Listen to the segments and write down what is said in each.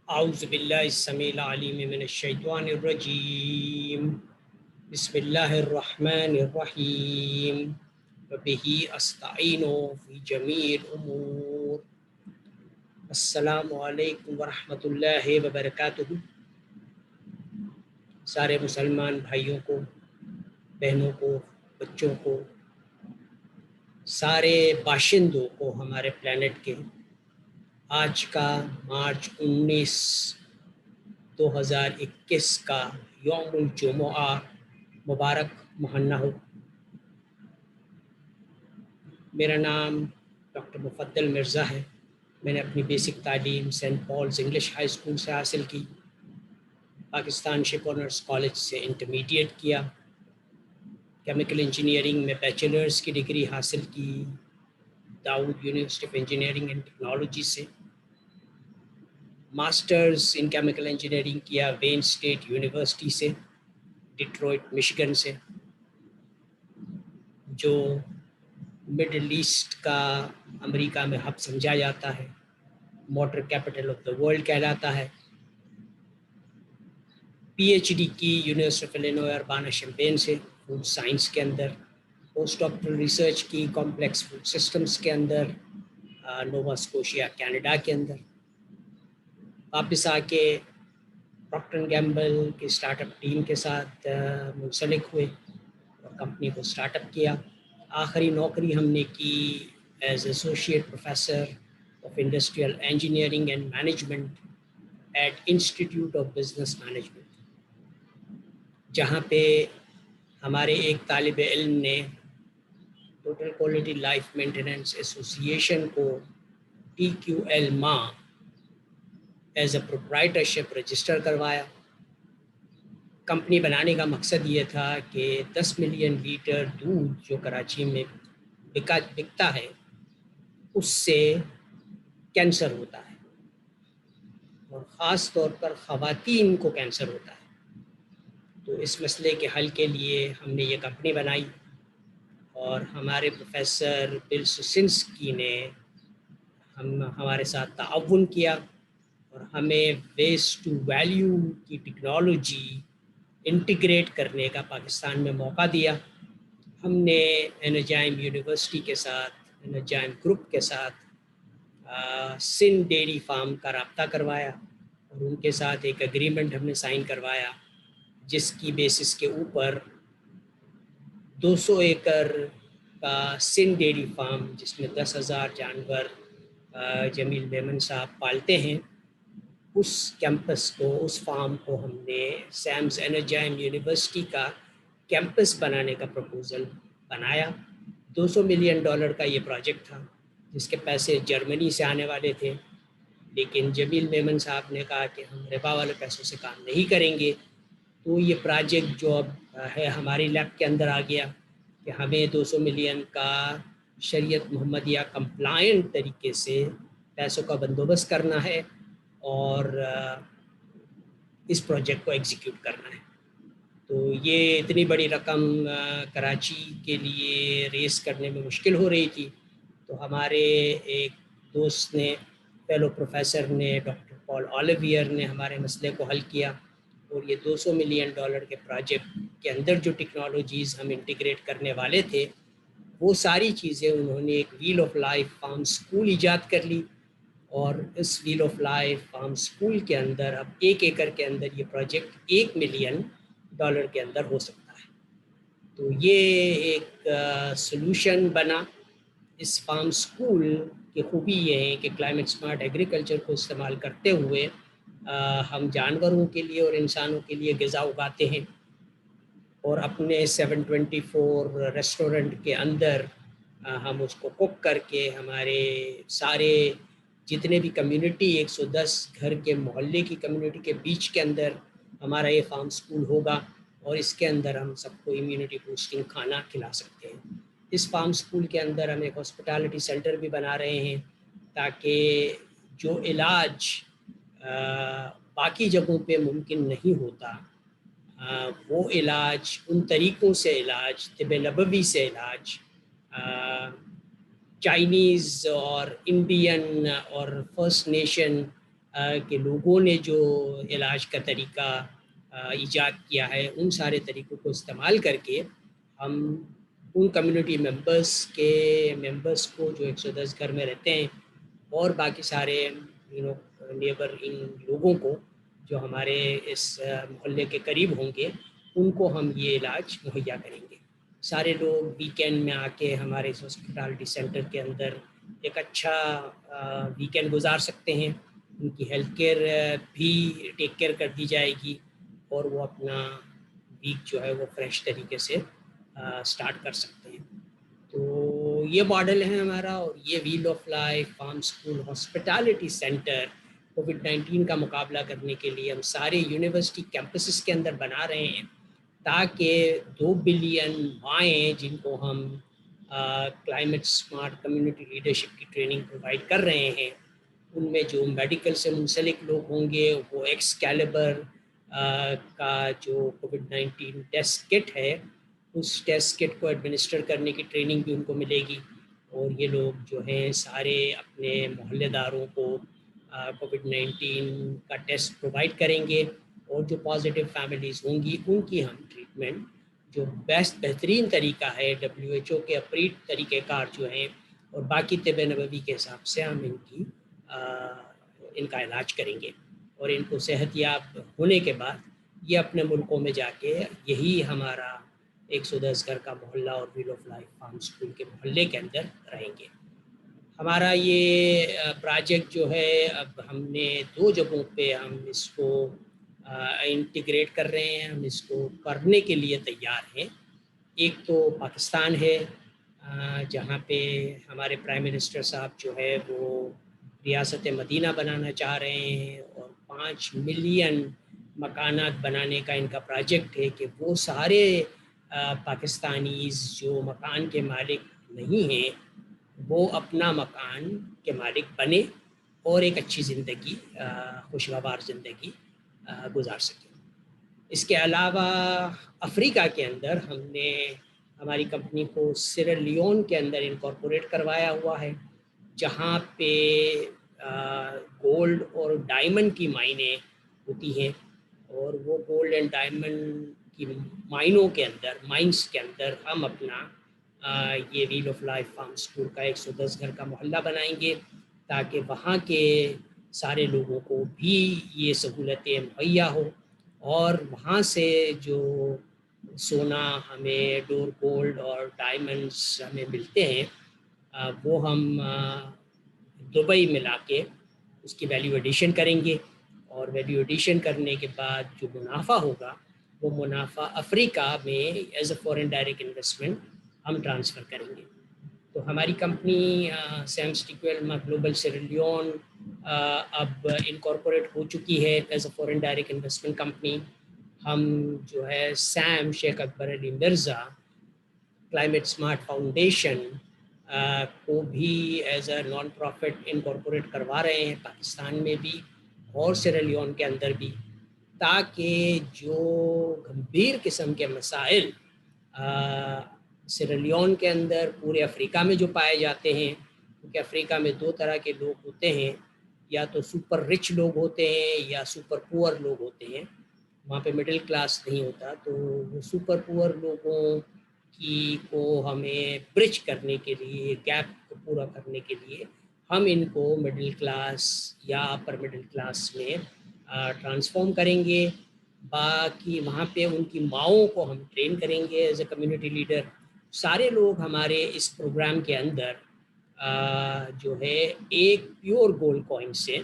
اعوذ باللہ السمیع العلیم من الشیطان الرجیم بسم اللہ الرحمن الرحیم وبہ استعین فی جمیع الامور. السلام علیکم ورحمۃ اللہ وبرکاتہ. سارے مسلمان بھائیوں کو، بہنوں کو، بچوں کو، سارے باشندوں کو ہمارے پلانٹ کے آج کا مارچ 2021 کا یوم الجمعہ مبارک مہنہ ہو. میرا نام ڈاکٹر مفضل مرزا ہے. میں نے اپنی بیسک تعلیم Saint Paul's English High School سے حاصل کی. پاکستان شپ آنرز کالج سے انٹرمیڈیٹ کیا. کیمیکل انجینئرنگ میں بیچلرز کی ڈگری حاصل کی Dawood University of Engineering and Technology سے. ماسٹرز ان کیمیکل انجینئرنگ کیا وین اسٹیٹ یونیورسٹی سے، ڈیٹروئٹ مشگن سے، جو مڈل ایسٹ کا امریکہ میں ہب سمجھا جاتا ہے، motor capital of the world کہلاتا ہے. پی ایچ ڈی کی یونیورسٹی آف الینوائے اربانا شمپین سے فوڈ سائنس کے اندر. پوسٹ ڈاکٹرل ریسرچ کی کمپلیکس فوڈ سسٹمز کے اندر نووا سکوشیا کینیڈا کے اندر. واپس آ کے پراکٹر اینڈ گیمبل کے اسٹارٹ اپ ٹیم کے ساتھ منسلک ہوئے اور کمپنی کو اسٹارٹ اپ کیا. آخری نوکری ہم نے کی as associate professor of industrial engineering and management at institute of business management, جہاں پہ ہمارے ایک طالب علم نے ٹوٹل کوالٹی لائف مینٹیننس ایسوسی ایشن کو TQL ماں ایز اے پروپرائٹرشپ رجسٹر کروایا. کمپنی بنانے کا مقصد یہ تھا کہ 10 ملین لیٹر دودھ جو کراچی میں بکتا ہے اس سے کینسر ہوتا ہے، اور خاص طور پر خواتین کو کینسر ہوتا ہے. تو اس مسئلے کے حل کے لیے ہم نے یہ کمپنی بنائی، اور ہمارے پروفیسر بل سوسنسکی نے ہمارے ساتھ تعاون کیا اور ہمیں ویسٹ ٹو ویلیو کی ٹیکنالوجی انٹیگریٹ کرنے کا پاکستان میں موقع دیا. ہم نے انرجائم یونیورسٹی کے ساتھ، انرجائم گروپ کے ساتھ سندھ ڈیری فارم کا رابطہ کروایا، اور ان کے ساتھ ایک اگریمنٹ ہم نے سائن کروایا جس کی بیسس کے اوپر 200 ایکڑ کا سندھ ڈیری فارم، جس میں 10,000 جانور جمیل میمن صاحب پالتے ہیں، اس کیمپس کو، اس فارم کو ہم نے سیمز انرجائم یونیورسٹی کا کیمپس بنانے کا پروپوزل بنایا. $200 ملین کا یہ پروجیکٹ تھا، جس کے پیسے جرمنی سے آنے والے تھے، لیکن جمیل میمن صاحب نے کہا کہ ہم ربا والے پیسوں سے کام نہیں کریں گے. تو یہ پروجیکٹ جو اب ہے ہماری لیب کے اندر آ گیا کہ ہمیں 200 ملین کا شریعت محمدیہ کمپلائنٹ طریقے سے پیسوں کا بندوبست کرنا ہے اور اس پروجیکٹ کو ایگزیکیوٹ کرنا ہے. تو یہ اتنی بڑی رقم کراچی کے لیے ریس کرنے میں مشکل ہو رہی تھی، تو ہمارے ایک دوست نے، فیلو پروفیسر نے، ڈاکٹر پال آلیویئر نے ہمارے مسئلے کو حل کیا، اور یہ $200 ملین کے پروجیکٹ کے اندر جو ٹیکنالوجیز ہم انٹیگریٹ کرنے والے تھے، وہ ساری چیزیں انہوں نے ایک Well of Life Farm School ایجاد کر لی. اور اس Well of Life Farm School کے اندر اب 1 ایکڑ کے اندر یہ پروجیکٹ $1 ملین کے اندر ہو سکتا ہے. تو یہ ایک سلوشن بنا. اس فارم سکول کی خوبی یہ ہے کہ کلائمیٹ سمارٹ ایگریکلچر کو استعمال کرتے ہوئے ہم جانوروں کے لیے اور انسانوں کے لیے غذا اگاتے ہیں، اور اپنے 724 ریسٹورنٹ کے اندر ہم اس کو کوک کر کے ہمارے سارے جتنے بھی کمیونٹی 110 گھر کے محلے کی کمیونٹی کے بیچ کے اندر ہمارا یہ فارم سکول ہوگا، اور اس کے اندر ہم سب کو امیونٹی بوسٹنگ کھانا کھلا سکتے ہیں. اس فارم سکول کے اندر ہم ایک ہاسپٹالٹی سینٹر بھی بنا رہے ہیں، تاکہ جو علاج باقی جگہوں پہ ممکن نہیں ہوتا، وہ علاج، ان طریقوں سے علاج، طب نبوی سے علاج، چائنیز اور انڈین اور فرسٹ نیشن کہ لوگوں نے جو علاج کا طریقہ ایجاد کیا ہے ان سارے طریقوں کو استعمال کر کے ہم ان کمیونٹی ممبرس کو جو 110 گھر میں رہتے ہیں اور باقی سارے نیبر ان لوگوں کو جو ہمارے اس محلے کے قریب ہوں گے ان کو ہم یہ علاج مہیا کریں گے. سارے لوگ ویکینڈ میں آ کے ہمارے اس ہاسپٹالٹی سینٹر کے اندر ایک اچھا ویکینڈ گزار سکتے ہیں. ان کی ہیلتھ کیئر بھی ٹیک کیئر کر دی جائے گی اور وہ اپنا ویک جو ہے وہ فریش طریقے سے سٹارٹ کر سکتے ہیں. تو یہ ماڈل ہے ہمارا, اور یہ Well of Life Farm School hospitality centre کووڈ-19 کا مقابلہ کرنے کے لیے ہم سارے یونیورسٹی کیمپسز کے اندر بنا رہے ہیں تاکہ 2 بلین مائیں جن کو ہم کلائمیٹ اسمارٹ کمیونٹی لیڈرشپ کی ٹریننگ پرووائڈ کر رہے ہیں ان میں جو میڈیکل سے منسلک لوگ ہوں گے وہ ایکسکیلیبر کا جو کووڈ-19 ٹیسٹ کٹ ہے اس ٹیسٹ کٹ کو ایڈمنسٹر کرنے کی ٹریننگ بھی ان کو ملے گی, اور یہ لوگ جو ہیں سارے اپنے محلے داروں کو کووڈ-19 کا ٹیسٹ پرووائڈ کریں گے, اور جو پازیٹیو فیملیز ہوں گی ان کی ہم ٹریٹمنٹ جو بہترین طریقہ ہے WHO کے اپریڈ طریقہ کار جو ہیں اور باقی طب نبوی کے حساب سے ہم ان کا علاج کریں گے, اور ان کو صحت یاب ہونے کے بعد یہ اپنے ملکوں میں جا کے یہی ہمارا 110 گھر کا محلہ اور Well of Life Farm School کے محلے کے اندر رہیں گے. ہمارا یہ پروجیکٹ جو ہے اب ہم نے 2 جگہوں پہ ہم اس کو انٹیگریٹ کر رہے ہیں, ہم اس کو کرنے کے لیے تیار ہیں. ایک تو پاکستان ہے جہاں پہ ہمارے پرائم منسٹر صاحب جو ہے وہ ریاست مدینہ بنانا چاہ رہے ہیں اور 5 ملین مکانات بنانے کا ان کا پروجیکٹ ہے کہ وہ سارے پاکستانیز جو مکان کے مالک نہیں ہیں وہ اپنا مکان کے مالک بنے اور ایک اچھی زندگی خوشگوار زندگی گزار سکیں. اس کے علاوہ افریقہ کے اندر ہم نے ہماری کمپنی کو سیرا لیون کے اندر انکارپوریٹ کروایا ہوا ہے جہاں پہ گولڈ اور ڈائمنڈ کی مائنیں ہوتی ہیں, اور وہ گولڈ اینڈ ڈائمنڈ کی مائنس کے اندر ہم اپنا یہ Well of Life Farm School کا 110 گھر کا محلہ بنائیں گے تاکہ وہاں کے سارے لوگوں کو بھی یہ سہولتیں مہیا ہو, اور وہاں سے جو سونا ہمیں ڈور گولڈ اور ڈائمنڈس ہمیں ملتے ہیں وہ ہم دبئی میں لا کے اس کی ویلیو ایڈیشن کریں گے, اور ویلیو ایڈیشن کرنے کے بعد جو منافع ہوگا وہ منافع افریقہ میں as a foreign direct investment ہم ٹرانسفر کریں گے. تو ہماری company SAM Stakewell global Sierra Leone اب انکارپوریٹ ہو چکی ہے as a foreign direct investment company. ہم جو ہے SAM Sheikh Akbar Ali Mirza climate smart foundation کو بھی as a non profit incorporate کروا رہے ہیں پاکستان میں بھی اور سیرا لیون کے اندر بھی, تاکہ جو گمبھیر قسم کے مسائل سیرا لیون کے اندر پورے افریقہ میں جو پائے جاتے ہیں, کیونکہ افریقہ میں 2 طرح کے لوگ ہوتے ہیں, یا تو سپر رچ لوگ ہوتے ہیں یا سپر پور لوگ ہوتے ہیں, وہاں پہ مڈل کلاس نہیں ہوتا. تو وہ سپر پور لوگوں کو ہمیں برج کرنے کے لیے گیپ کو پورا کرنے کے لیے ہم ان کو مڈل کلاس یا اپر مڈل کلاس میں ٹرانسفارم کریں گے. باقی وہاں پہ ان کی ماؤں کو ہم ٹرین کریں گے ایز اے کمیونٹی لیڈر. سارے لوگ ہمارے اس پروگرام کے اندر جو ہے ایک پیور گولڈ کوائن سے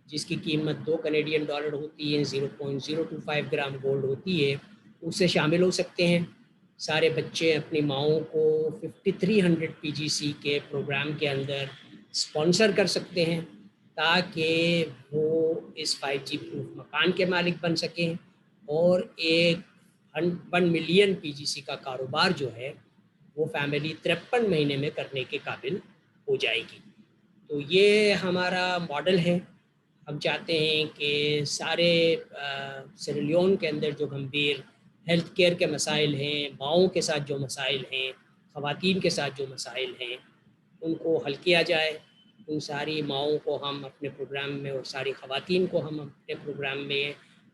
جس کی قیمت $2 کینیڈین ہوتی ہے, 0.025 گرام گولڈ ہوتی ہے, اس سے شامل ہو سکتے ہیں. سارے بچے اپنی ماؤں کو 5300 PGC کے پروگرام کے اندر اسپانسر کر سکتے ہیں تاکہ وہ اس 5G پروف مکان کے مالک بن سکیں اور ایک 1 ملین PGC کا کاروبار جو ہے وہ فیملی 53 مہینے میں کرنے کے قابل ہو جائے گی. تو یہ ہمارا ماڈل ہے. ہم چاہتے ہیں کہ سارے سیرا لیون کے اندر جو گمبھیر ہیلتھ کیئر کے مسائل ہیں, ماؤں کے ساتھ جو مسائل ہیں, خواتین کے ساتھ جو مسائل ہیں, ان کو حل کیا جائے. ان ساری ماؤں کو ہم اپنے پروگرام میں اور ساری خواتین کو ہم اپنے پروگرام میں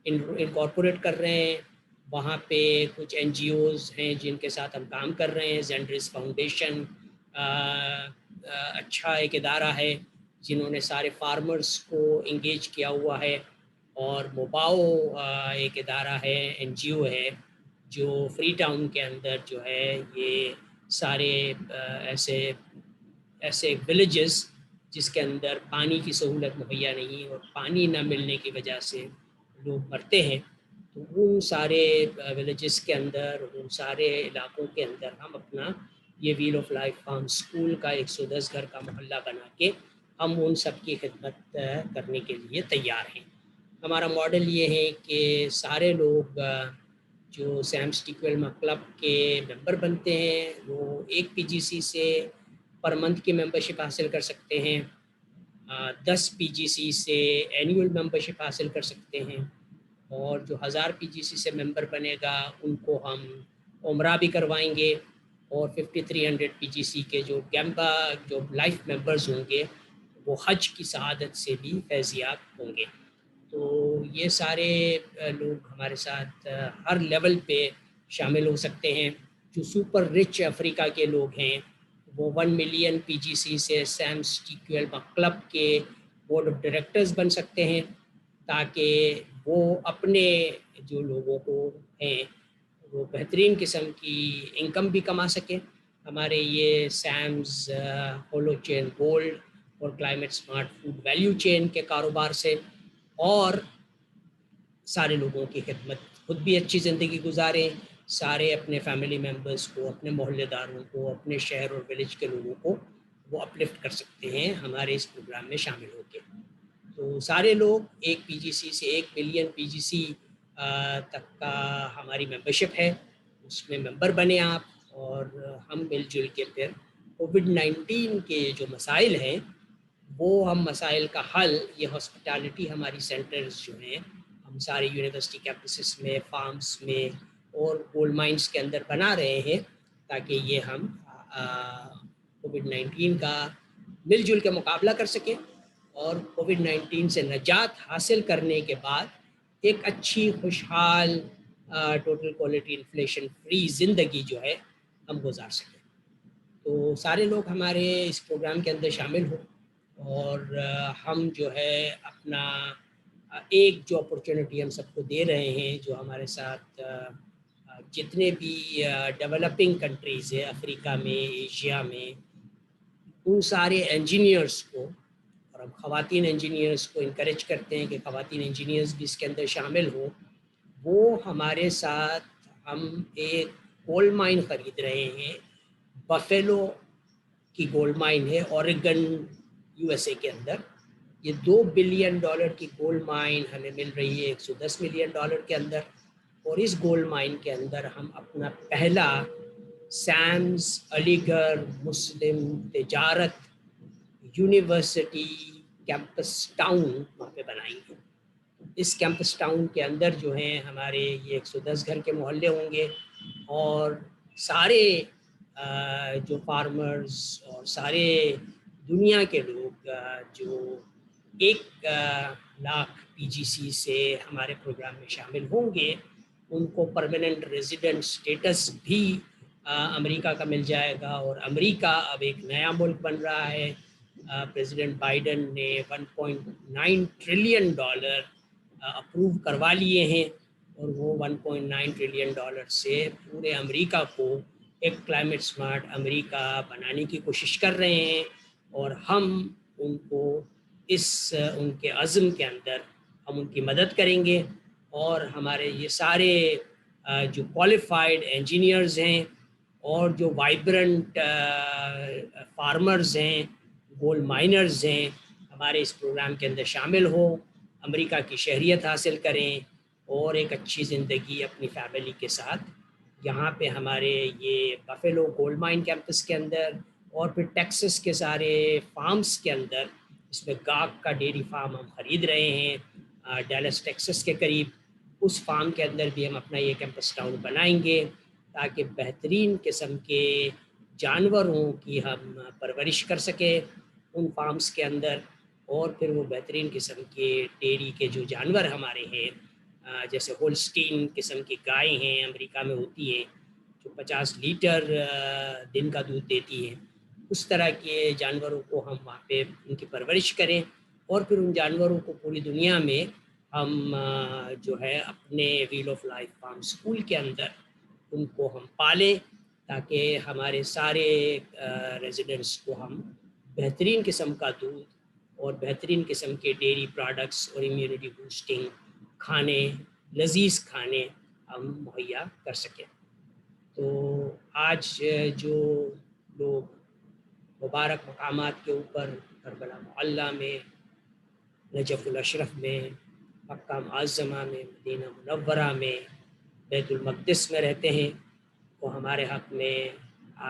انکارپوریٹ کر رہے ہیں. وہاں پہ کچھ این جی اوز ہیں جن کے ساتھ ہم کام کر رہے ہیں. زینڈرس فاؤنڈیشن اچھا ایک ادارہ ہے جنہوں نے سارے فارمرز کو انگیج کیا ہوا ہے. اور موباؤ ایک ادارہ ہے, این جی او ہے, جو فری ٹاؤن کے اندر جو ہے یہ سارے ایسے ولیجز جس کے اندر پانی کی سہولت مہیا نہیں اور پانی نہ ملنے کی وجہ سے لوگ مرتے ہیں, تو ان سارے ولیجز کے اندر, ان سارے علاقوں کے اندر ہم اپنا یہ Well of Life Farm School کا 110 گھر کا محلہ بنا کے ہم ان سب کی خدمت کرنے کے لیے تیار ہیں. ہمارا ماڈل یہ ہے کہ سارے لوگ جو سیم اسٹیکویل کلب کے ممبر بنتے ہیں وہ ایک پی جی سی سے پر منتھ کی ممبرشپ حاصل کر سکتے ہیں, 10 پی جی سی سے اینیول ممبرشپ حاصل کر سکتے ہیں, اور جو 1000 پی جی سی سے ممبر بنے گا ان کو ہم عمرہ بھی کروائیں گے, اور 5300 پی جی سی کے جو لائف ممبرز ہوں گے وہ حج کی سعادت سے بھی فیضیاب ہوں گے. تو یہ سارے لوگ ہمارے ساتھ ہر لیول پہ شامل ہو سکتے ہیں. جو سپر رچ افریقہ کے لوگ ہیں وہ 1 ملین پی جی سی سے سیم اسٹیکویل کلب کے بورڈ آف ڈائریکٹرز بن سکتے ہیں, تاکہ وہ اپنے جو لوگوں کو ہیں وہ بہترین قسم کی انکم بھی کما سکیں. ہمارے یہ سیمز ہولو چین گولڈ اور climate smart food value chain کے کاروبار سے, اور سارے لوگوں کی خدمت, خود بھی اچھی زندگی گزاریں, سارے اپنے فیملی ممبرز کو, اپنے محلے داروں کو, اپنے شہر اور ولیج کے لوگوں کو وہ اپلفٹ کر سکتے ہیں ہمارے اس پروگرام میں شامل ہو کے. تو سارے لوگ ایک پی جی سی سے 1 ملین پی جی سی تک کا ہماری ممبرشپ ہے, اس میں ممبر بنیں آپ, اور ہم مل جل کے پھر کووڈ-19 کے جو مسائل ہیں وہ ہم مسائل کا حل, یہ ہاسپٹالٹی ہماری سینٹرز جو ہیں ہم سارے یونیورسٹی کیمپسز میں, فارمز میں اور گولڈ مائنز کے اندر بنا رہے ہیں, تاکہ یہ ہم کووڈ-19 کا مل جل کے مقابلہ کر سکیں, اور کووڈ-19 سے نجات حاصل کرنے کے بعد ایک اچھی خوشحال ٹوٹل کوالٹی انفلیشن فری زندگی جو ہے ہم گزار سکیں. تو سارے لوگ ہمارے اس پروگرام کے اندر شامل ہوں, اور ہم جو ہے اپنا ایک جو اپرچونٹی ہم سب کو دے رہے ہیں, جو ہمارے ساتھ جتنے بھی ڈیولپنگ کنٹریز ہیں افریقہ میں, ایشیا میں, ان سارے انجینئرس کو, اور ہم خواتین انجینئرس کو انکریج کرتے ہیں کہ خواتین انجینئرس بھی اس کے اندر شامل ہوں. وہ ہمارے ساتھ ہم ایک گولڈ مائن خرید رہے ہیں, بفیلو کی گولڈ مائن ہے اوریگن یو ایس اے کے اندر. یہ $2 بلین کی گولڈ مائن ہمیں مل رہی ہے $110 ملین کے اندر, اور اس گولڈ مائن کے اندر ہم اپنا پہلا سیمز علی گڑھ مسلم تجارت یونیورسٹی کیمپس ٹاؤن وہاں پہ بنائیں گے. اس کیمپس ٹاؤن کے اندر جو ہیں ہمارے یہ 110 گھر کے محلے ہوں گے, اور سارے جو فارمرز اور سارے دنیا کے لوگ جو 1,00,000 پی جی سی سے ہمارے پروگرام میں شامل ہوں گے, ان کو پرماننٹ ریزیڈنٹ سٹیٹس بھی امریکہ کا مل جائے گا. اور امریکہ اب ایک نیا ملک بن رہا ہے. پریزیڈنٹ بائیڈن نے $1.9 ٹریلین اپروو کروا لیے ہیں, اور وہ $1.9 ٹریلین سے پورے امریکہ کو ایک کلائمیٹ سمارٹ امریکہ بنانے کی کوشش کر رہے ہیں, اور ہم ان کو ان کے عزم کے اندر ہم ان کی مدد کریں گے. اور ہمارے یہ سارے جو کوالیفائڈ انجینئرز ہیں اور جو وائبرنٹ فارمرز ہیں, گولڈ مائنرز ہیں, ہمارے اس پروگرام کے اندر شامل ہوں, امریکہ کی شہریت حاصل کریں, اور ایک اچھی زندگی اپنی فیملی کے ساتھ یہاں پہ ہمارے یہ بفیلو گولڈ مائن کیمپس کے اندر, اور پھر ٹیکسس کے سارے فارمز کے اندر, اس میں گاک کا ڈیری فارم ہم خرید رہے ہیں ڈیلس ٹیکسس کے قریب, اس فارم کے اندر بھی ہم اپنا یہ کیمپس ٹاؤن بنائیں گے, تاکہ بہترین قسم کے جانوروں کی ہم پرورش کر سکیں, ان فارمز کے اندر، اور پھر وہ بہترین قسم کے ڈیری کے جو جانور ہمارے ہیں، جیسے ہولسٹین قسم کی گائے ہیں امریکہ میں ہوتی ہیں جو 50 لیٹر دن کا دودھ دیتی ہیں، اس طرح کے جانوروں کو ہم وہاں پہ ان کی پرورش کریں، اور پھر ان جانوروں کو پوری دنیا میں ہم جو ہے اپنے Well of Life Farm School کے اندر ان کو ہم پالیں، تاکہ ہمارے سارے ریزیڈنٹس کو ہم بہترین قسم کا دودھ اور بہترین قسم کے ڈیری پروڈکٹس اور امیونٹی بوسٹنگ کھانے، لذیذ کھانے ہم مہیا کر سکیں۔ تو آج جو لوگ مبارک مقامات کے اوپر کربلا معلیٰ میں، نجف الاشرف میں، مکہ معظمہ میں، مدینہ منورہ میں، بیت المقدس میں رہتے ہیں، وہ ہمارے حق میں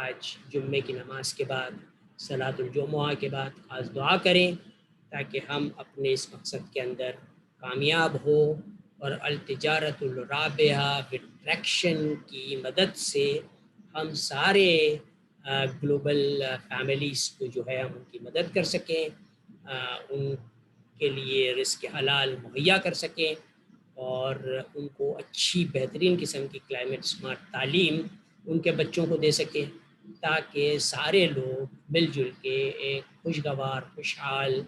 آج جمعے کی نماز کے بعد، صلاۃ الجمعہ کے بعد خاص دعا کریں، تاکہ ہم اپنے اس مقصد کے اندر کامیاب ہو، اور التجارت الرابحہ بٹریکشن کی مدد سے ہم سارے گلوبل فیملیز کو جو ہے ہم ان کی مدد کر سکیں، ان کے لیے رزق حلال مہیا کر سکیں، اور ان کو اچھی بہترین قسم کی کلائمیٹ سمارٹ تعلیم ان کے بچوں کو دے سکیں، تاکہ سارے لوگ مل جل کے ایک خوشگوار خوشحال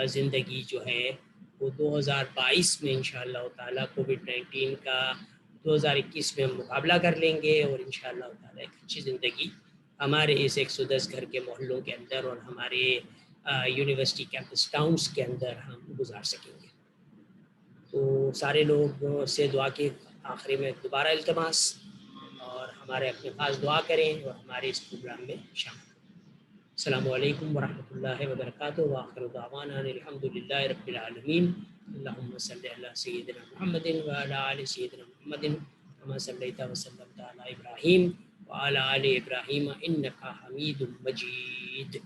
زندگی جو ہے وہ 2022 میں انشاءاللہ تعالیٰ کووڈ-19 کا 2021 میں ہم مقابلہ کر لیں گے، اور انشاءاللہ تعالیٰ ایک اچھی زندگی ہمارے اس 110 گھر کے محلوں کے اندر اور ہمارے یونیورسٹی کیمپس ٹاؤنز کے اندر ہم گزار سکیں گے۔ تو سارے لوگ سے دعا کے آخری میں دوبارہ التماس، اور ہمارے اپنے خاص دعا کریں اور ہمارے اس پروگرام میں شامل ہوں۔ السلام علیکم ورحمۃ اللہ وبرکاتہ، وآخر دعوانا الحمد للہ رب العالمین، اللہم صلی علی سیدنا محمد وعلی آل سیدنا محمد کما صلیت وسلمت علی ابراہیم وعلی آل ابراہیم انک حمید مجید۔